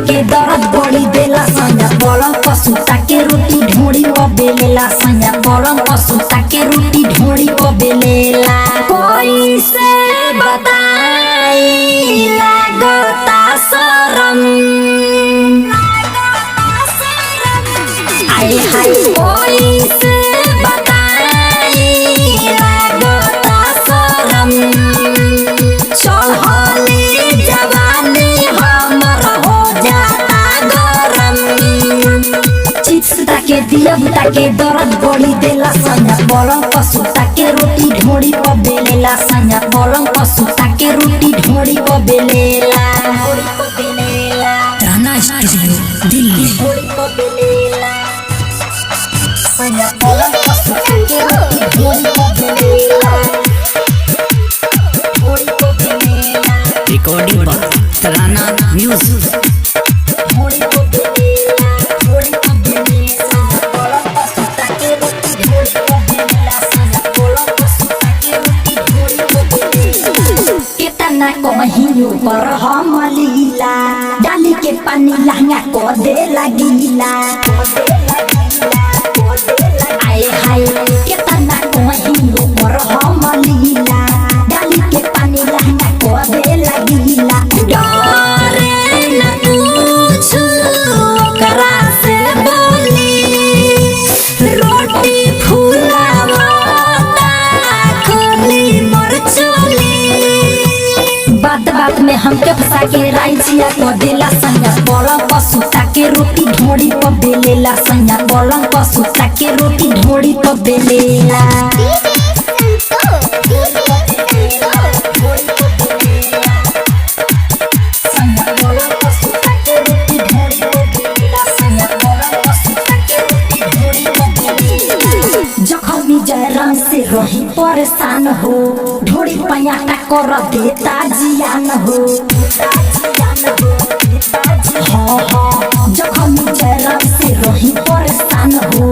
के दर्द बड़ी देला सैया पलंग पर सुता के रोटी ढोड़ी पर बेलेला सैया पलंग पर सुता के रोटी ढोड़ी पर बेलेला। कोई से बताई लागता शरम आए हाय कोई से बताई लागता शरम चढ़ली जवानी हमर हो जाता गरम। चित्सुता के दिया बुता के दर्द बड़ी देला सैया पलंग पर सुता के रोटी ढोड़ी पर बेलेला सैया पलंग पर सुता के रोटी ढोड़ी पर बेलेला। ताना स्टूडियो दिल्ली सैया पलंग पर सुता के रोटी ढोड़ी पर बेलेला ढोड़ी पर बेलेला। रिकॉर्डिंग पर तराना म्यूजिक ढोड़ी पर बेलेला ढोड़ी पर बेलेला पलंग पर सुता के रोटी ढोड़ी पर बेलेला सैया पलंग पर सुता के रोटी ढोड़ी पर बेलेला। कितना कहियो पर हम लीला डाली के पानी लहंगा को दे लगीला आए हाय कितना कहियो पर हम लीला डाली के पानी लहंगा को दे लगीला। डरे न कुछ करा से बोली रोटी फूलावता खोली मोर चोली बात में हमके फंसा के राइजिया को देला सैया पलंग पर सुता के रोटी ढोड़ी पर बेलेला सैया पलंग पर सुता के रोटी ढोड़ी पर बेलेला। जखमी जयराम से रही परेशान हो ढोड़ी पैयाटा कर देता जियान हो हाँ हाँ जखमी जयराम से रही परेशान हो